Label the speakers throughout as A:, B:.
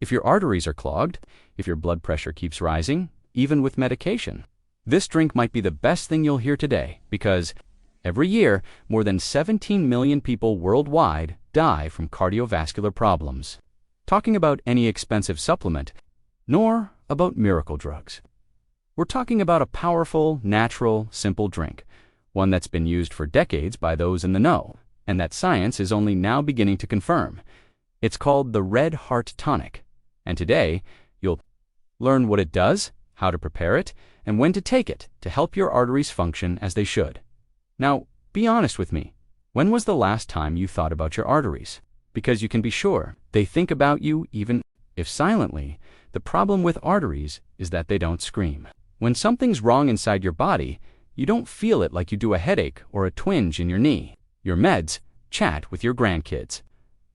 A: if your arteries are clogged, if your blood pressure keeps rising, even with medication. This drink might be the best thing you'll hear today because every year, more than 17 million people worldwide die from cardiovascular problems. Talking about any expensive supplement, nor about miracle drugs. We're talking about a powerful, natural, simple drink, one that's been used for decades by those in the know, and that science is only now beginning to confirm. It's called the Red Heart Tonic, and today you'll learn what it does, how to prepare it, and when to take it to help your arteries function as they should. Now, be honest with me. When was the last time you thought about your arteries? Because you can be sure they think about you even if silently. The problem with arteries is that they don't scream. When something's wrong inside your body, you don't feel it like you do a headache or a twinge in your knee. Your meds chat with your grandkids.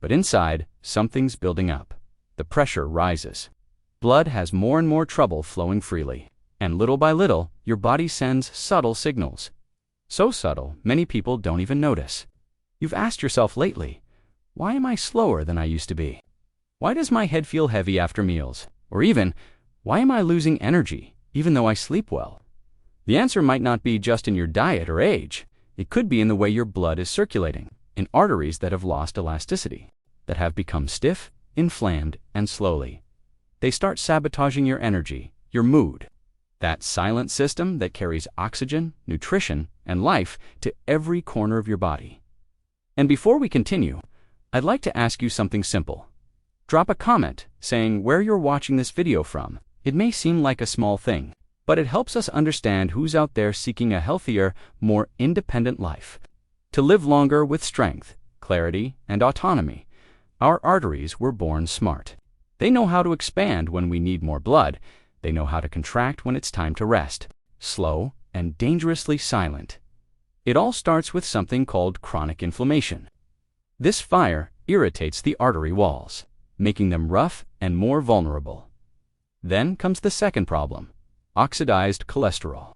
A: But inside, something's building up. The pressure rises. Blood has more and more trouble flowing freely. And little by little, your body sends subtle signals. So subtle, many people don't even notice. You've asked yourself lately, why am I slower than I used to be? Why does my head feel heavy after meals? Or even, why am I losing energy, even though I sleep well? The answer might not be just in your diet or age. It could be in the way your blood is circulating, in arteries that have lost elasticity, that have become stiff, inflamed, and slowly. They start sabotaging your energy, your mood. That silent system that carries oxygen, nutrition, and life to every corner of your body. And before we continue, I'd like to ask you something simple. Drop a comment saying where you're watching this video from. It may seem like a small thing, but it helps us understand who's out there seeking a healthier, more independent life. To live longer with strength, clarity, and autonomy. Our arteries were born smart. They know how to expand when we need more blood. They know how to contract when it's time to rest. Slow and dangerously silent. It all starts with something called chronic inflammation. This fire irritates the artery walls, making them rough and more vulnerable. Then comes the second problem, oxidized cholesterol.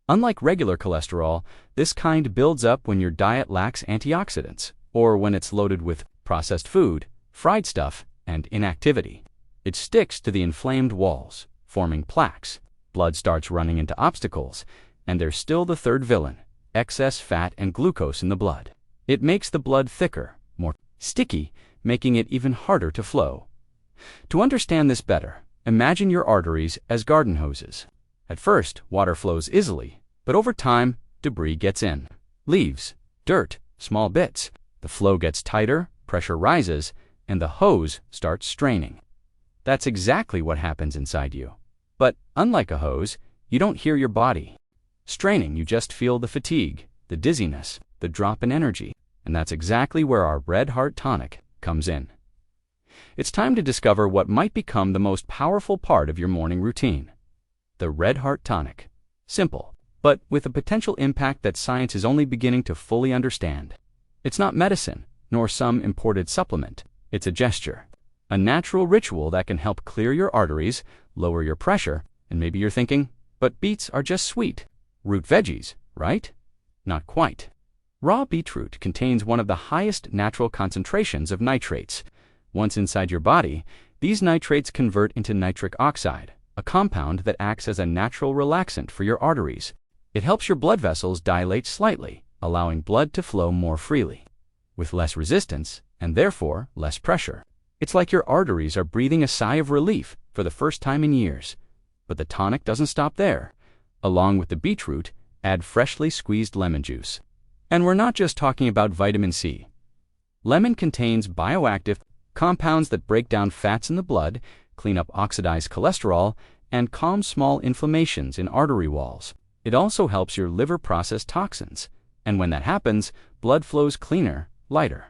A: Unlike regular cholesterol, this kind builds up when your diet lacks antioxidants, or when it's loaded with processed food, fried stuff, and inactivity. It sticks to the inflamed walls, forming plaques. Blood starts running into obstacles, and there's still the third villain, excess fat and glucose in the blood. It makes the blood thicker, more sticky, making it even harder to flow. To understand this better, imagine your arteries as garden hoses. At first, water flows easily, but over time, debris gets in. Leaves, dirt, small bits. The flow gets tighter, pressure rises, and the hose starts straining. That's exactly what happens inside you. But unlike a hose, you don't hear your body straining. You just feel the fatigue, the dizziness, the drop in energy. And that's exactly where our Red Heart Tonic comes in. It's time to discover what might become the most powerful part of your morning routine. The Red Heart Tonic. Simple, but with a potential impact that science is only beginning to fully understand. It's not medicine, nor some imported supplement. It's a gesture. A natural ritual that can help clear your arteries, lower your pressure, and maybe you're thinking, but beets are just sweet. Root veggies, right? Not quite. Raw beetroot contains one of the highest natural concentrations of nitrates. Once inside your body, these nitrates convert into nitric oxide, a compound that acts as a natural relaxant for your arteries. It helps your blood vessels dilate slightly, allowing blood to flow more freely, with less resistance, and therefore less pressure. It's like your arteries are breathing a sigh of relief for the first time in years. But the tonic doesn't stop there. Along with the beetroot, add freshly squeezed lemon juice. And we're not just talking about vitamin C. Lemon contains bioactive compounds that break down fats in the blood, clean up oxidized cholesterol, and calm small inflammations in artery walls. It also helps your liver process toxins. And when that happens, blood flows cleaner, lighter.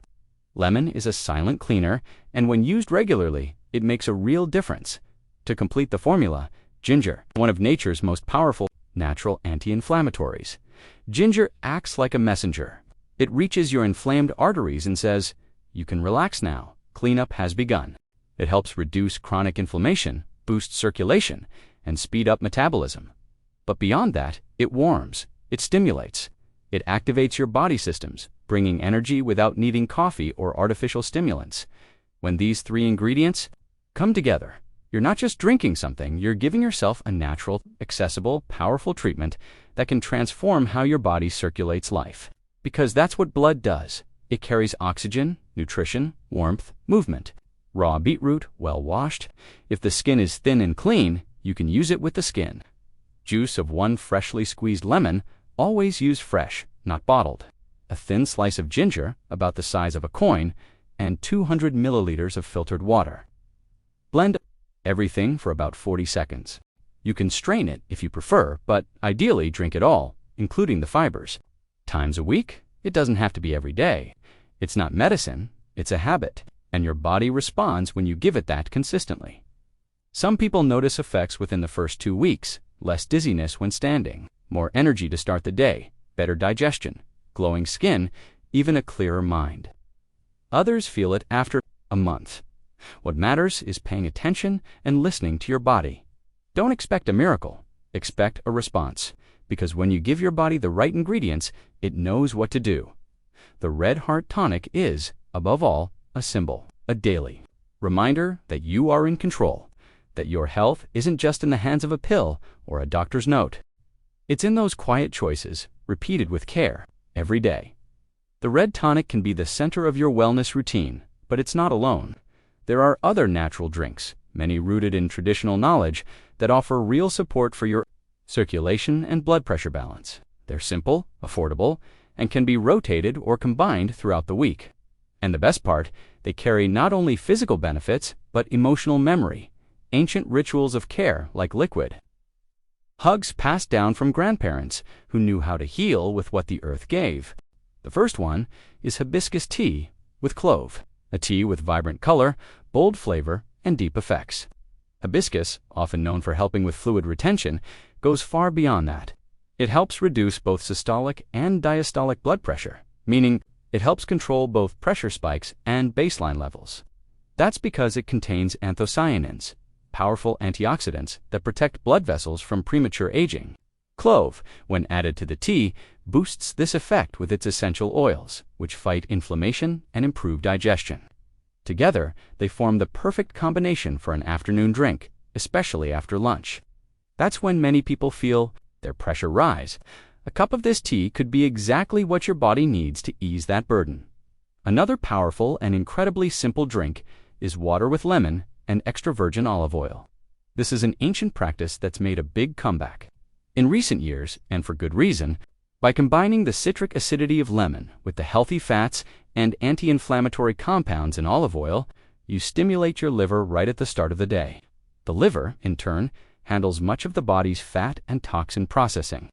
A: Lemon is a silent cleaner, and when used regularly, it makes a real difference. To complete the formula, ginger, one of nature's most powerful natural anti-inflammatories. Ginger acts like a messenger. It reaches your inflamed arteries and says, "You can relax now. Cleanup has begun." It helps reduce chronic inflammation, boost circulation, and speed up metabolism. But beyond that, it warms, it stimulates, it activates your body systems, bringing energy without needing coffee or artificial stimulants. When these three ingredients come together. You're not just drinking something, you're giving yourself a natural, accessible, powerful treatment that can transform how your body circulates life. Because that's what blood does. It carries oxygen, nutrition, warmth, movement. Raw beetroot, well washed. If the skin is thin and clean, you can use it with the skin. Juice of one freshly squeezed lemon, always use fresh, not bottled. A thin slice of ginger, about the size of a coin, and 200 milliliters of filtered water. Blend everything for about 40 seconds. You can strain it if you prefer, but ideally drink it all, including the fibers. Times a week? It doesn't have to be every day. It's not medicine, it's a habit, and your body responds when you give it that consistently. Some people notice effects within the first 2 weeks, less dizziness when standing, more energy to start the day, better digestion, glowing skin, even a clearer mind. Others feel it after a month. What matters is paying attention and listening to your body. Don't expect a miracle, expect a response, because when you give your body the right ingredients, it knows what to do. The Red Heart Tonic is, above all, a symbol, a daily reminder that you are in control, that your health isn't just in the hands of a pill or a doctor's note. It's in those quiet choices, repeated with care, every day. The Red Tonic can be the center of your wellness routine, but it's not alone. There are other natural drinks, many rooted in traditional knowledge, that offer real support for your circulation and blood pressure balance. They're simple, affordable, and can be rotated or combined throughout the week. And the best part, they carry not only physical benefits, but emotional memory, ancient rituals of care like liquid. Hugs passed down from grandparents who knew how to heal with what the earth gave. The first one is hibiscus tea with clove, a tea with vibrant color, bold flavor, and deep effects. Hibiscus, often known for helping with fluid retention, goes far beyond that. It helps reduce both systolic and diastolic blood pressure, meaning it helps control both pressure spikes and baseline levels. That's because it contains anthocyanins, powerful antioxidants that protect blood vessels from premature aging. Clove, when added to the tea, boosts this effect with its essential oils, which fight inflammation and improve digestion. Together, they form the perfect combination for an afternoon drink, especially after lunch. That's when many people feel their pressure rise. A cup of this tea could be exactly what your body needs to ease that burden. Another powerful and incredibly simple drink is water with lemon and extra virgin olive oil. This is an ancient practice that's made a big comeback. In recent years, and for good reason, by combining the citric acidity of lemon with the healthy fats and anti-inflammatory compounds in olive oil, you stimulate your liver right at the start of the day. The liver, in turn, handles much of the body's fat and toxin processing.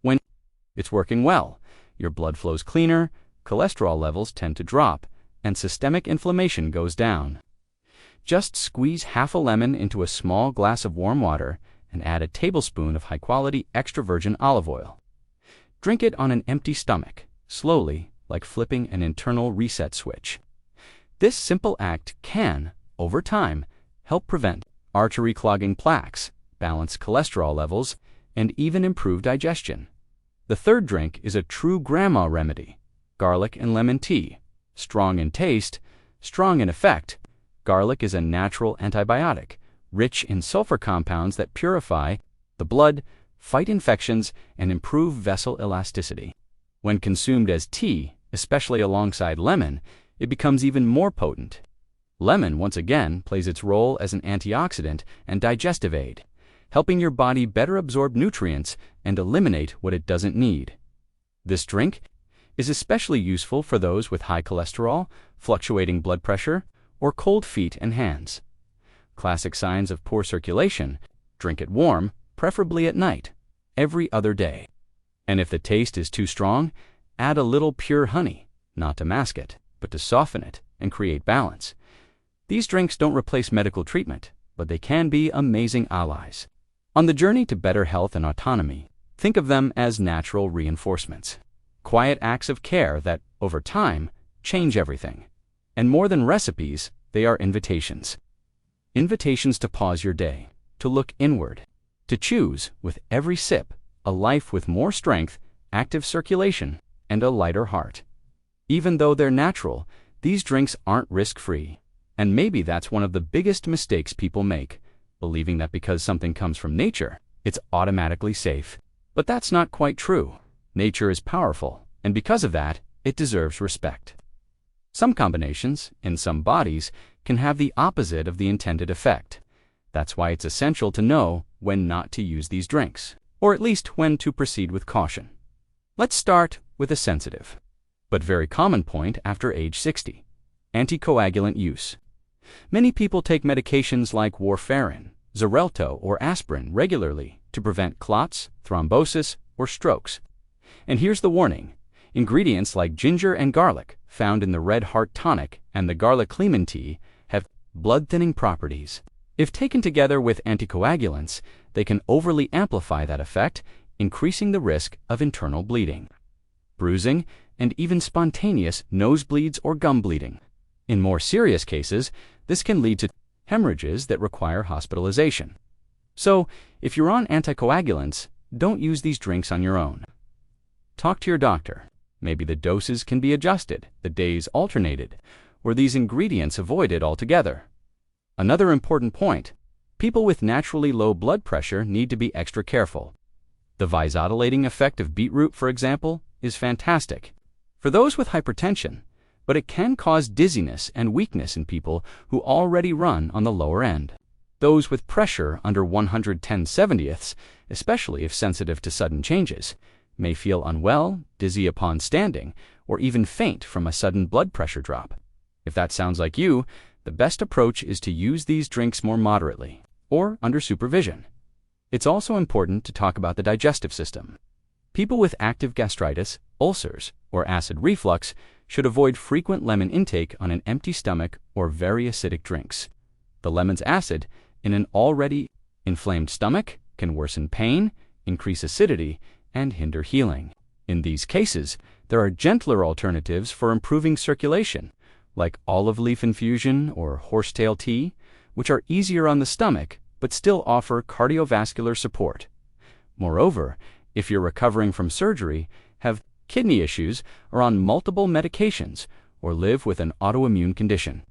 A: When it's working well, your blood flows cleaner, cholesterol levels tend to drop, and systemic inflammation goes down. Just squeeze half a lemon into a small glass of warm water and add a tablespoon of high-quality extra virgin olive oil. Drink it on an empty stomach, slowly, like flipping an internal reset switch. This simple act can, over time, help prevent artery clogging plaques, balance cholesterol levels, and even improve digestion. The third drink is a true grandma remedy, garlic and lemon tea. Strong in taste, strong in effect, garlic is a natural antibiotic, rich in sulfur compounds that purify the blood, fight infections, and improve vessel elasticity. When consumed as tea, especially alongside lemon, it becomes even more potent. Lemon, once again, plays its role as an antioxidant and digestive aid, helping your body better absorb nutrients and eliminate what it doesn't need. This drink is especially useful for those with high cholesterol, fluctuating blood pressure, or cold feet and hands. Classic signs of poor circulation: drink it warm, preferably at night, every other day. And if the taste is too strong, add a little pure honey, not to mask it, but to soften it and create balance. These drinks don't replace medical treatment, but they can be amazing allies. On the journey to better health and autonomy, think of them as natural reinforcements. Quiet acts of care that, over time, change everything. And more than recipes, they are invitations. Invitations to pause your day, to look inward, to choose, with every sip, a life with more strength, active circulation, and a lighter heart. Even though they're natural, these drinks aren't risk-free. And maybe that's one of the biggest mistakes people make, believing that because something comes from nature, it's automatically safe. But that's not quite true. Nature is powerful, and because of that, it deserves respect. Some combinations, in some bodies, can have the opposite of the intended effect. That's why it's essential to know when not to use these drinks, or at least when to proceed with caution. Let's start with a sensitive, but very common point after age 60, anticoagulant use. Many people take medications like warfarin, Xarelto, or aspirin regularly to prevent clots, thrombosis, or strokes. And here's the warning. Ingredients like ginger and garlic, found in the Red Heart Tonic and the garlic lemon tea, have blood-thinning properties. If taken together with anticoagulants, they can overly amplify that effect, increasing the risk of internal bleeding, bruising, and even spontaneous nosebleeds or gum bleeding. In more serious cases, this can lead to hemorrhages that require hospitalization. So, if you're on anticoagulants, don't use these drinks on your own. Talk to your doctor. Maybe the doses can be adjusted, the days alternated, or these ingredients avoided altogether. Another important point, people with naturally low blood pressure need to be extra careful. The vasodilating effect of beetroot, for example, is fantastic for those with hypertension, but it can cause dizziness and weakness in people who already run on the lower end. Those with pressure under 110/70ths, especially if sensitive to sudden changes, may feel unwell, dizzy upon standing, or even faint from a sudden blood pressure drop. If that sounds like you, the best approach is to use these drinks more moderately, or under supervision. It's also important to talk about the digestive system. People with active gastritis, ulcers, or acid reflux should avoid frequent lemon intake on an empty stomach or very acidic drinks. The lemon's acid, in an already inflamed stomach, can worsen pain, increase acidity, and hinder healing. In these cases, there are gentler alternatives for improving circulation, like olive leaf infusion or horsetail tea, which are easier on the stomach but still offer cardiovascular support. Moreover, if you're recovering from surgery, have kidney issues, are on multiple medications, or live with an autoimmune condition,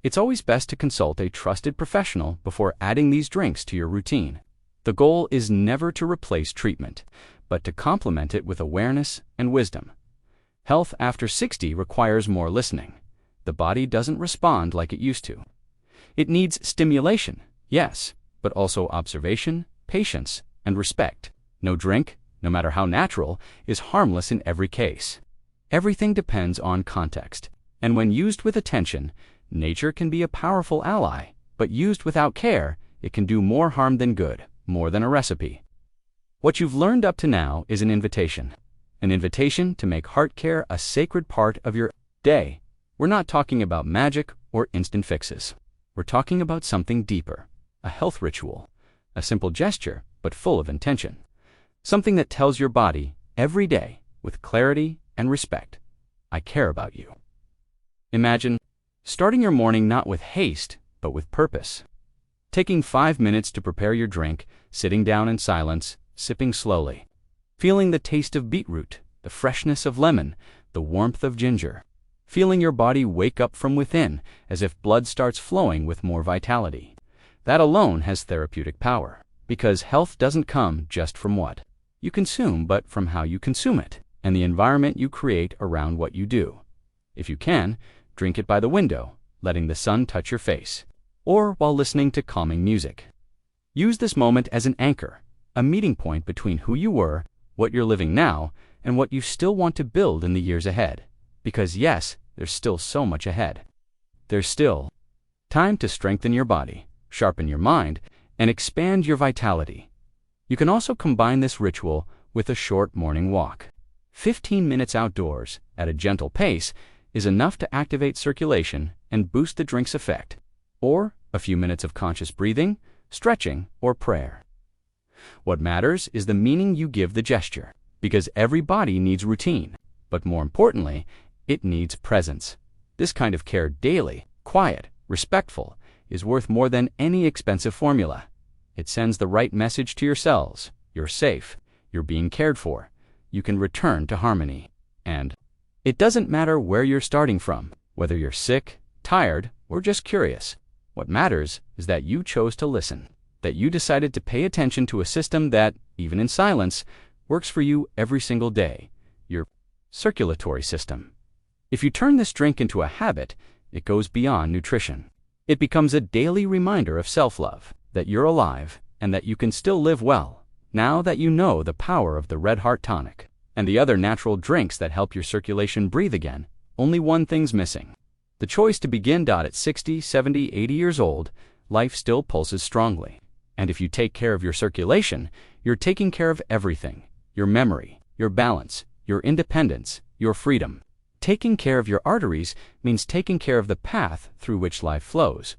A: it's always best to consult a trusted professional before adding these drinks to your routine. The goal is never to replace treatment, but to complement it with awareness and wisdom. Health after 60 requires more listening. The body doesn't respond like it used to. It needs stimulation, yes, but also observation, patience, and respect. No drink, no matter how natural, is harmless in every case. Everything depends on context, and when used with attention, nature can be a powerful ally, but used without care, it can do more harm than good, more than a recipe. What you've learned up to now is an invitation to make heart care a sacred part of your day. We're not talking about magic or instant fixes. We're talking about something deeper, a health ritual, a simple gesture, but full of intention. Something that tells your body every day with clarity and respect, I care about you. Imagine starting your morning not with haste, but with purpose. Taking 5 minutes to prepare your drink, sitting down in silence, sipping slowly, feeling the taste of beetroot, the freshness of lemon, the warmth of ginger, feeling your body wake up from within as if blood starts flowing with more vitality. That alone has therapeutic power, because health doesn't come just from what you consume, but from how you consume it, and the environment you create around what you do. If you can, drink it by the window, letting the sun touch your face, or while listening to calming music. Use this moment as an anchor, a meeting point between who you were, what you're living now, and what you still want to build in the years ahead. Because yes, there's still so much ahead. There's still time to strengthen your body, sharpen your mind, and expand your vitality. You can also combine this ritual with a short morning walk. 15 minutes outdoors, at a gentle pace, is enough to activate circulation and boost the drink's effect. Or a few minutes of conscious breathing, stretching, or prayer. What matters is the meaning you give the gesture, because every body needs routine, but more importantly, it needs presence. This kind of care, daily, quiet, respectful, is worth more than any expensive formula. It sends the right message to your cells. You're safe. You're being cared for. You can return to harmony. And it doesn't matter where you're starting from, whether you're sick, tired, or just curious. What matters is that you chose to listen, that you decided to pay attention to a system that, even in silence, works for you every single day, your circulatory system. If you turn this drink into a habit, it goes beyond nutrition. It becomes a daily reminder of self-love, that you're alive, and that you can still live well, now that you know the power of the Red Heart Tonic and the other natural drinks that help your circulation breathe again. Only one thing's missing: the choice to begin. At 60, 70, 80 years old, life still pulses strongly. And if you take care of your circulation, you're taking care of everything: your memory, your balance, your independence, your freedom. Taking care of your arteries means taking care of the path through which life flows.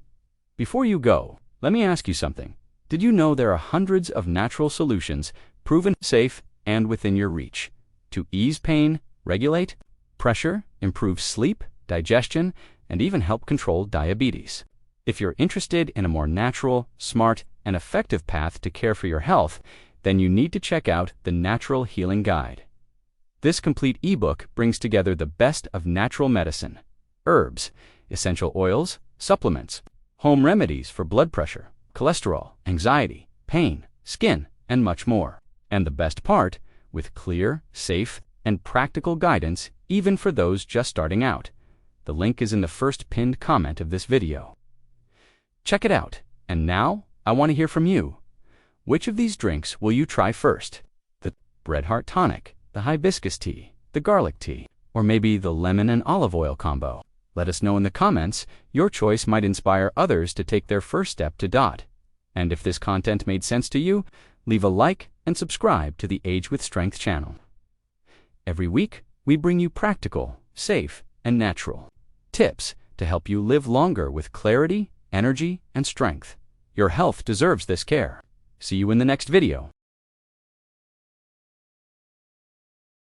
A: Before you go, let me ask you something. Did you know there are hundreds of natural solutions proven safe and within your reach to ease pain, regulate pressure, improve sleep, digestion, and even help control diabetes? If you're interested in a more natural, smart, and effective path to care for your health, then you need to check out the Natural Healing Guide. This complete ebook brings together the best of natural medicine: herbs, essential oils, supplements, home remedies for blood pressure, cholesterol, anxiety, pain, skin, and much more. And the best part, with clear, safe, and practical guidance even for those just starting out. The link is in the first pinned comment of this video. Check it out. And now, I want to hear from you. Which of these drinks will you try first? The Red Heart Tonic, the hibiscus tea, the garlic tea, or maybe the lemon and olive oil combo? Let us know in the comments. Your choice might inspire others to take their first step to . And if this content made sense to you, leave a like and subscribe to the Age with Strength channel. Every week, we bring you practical, safe, and natural tips to help you live longer with clarity, energy, and strength. Your health deserves this care. See you in the next video.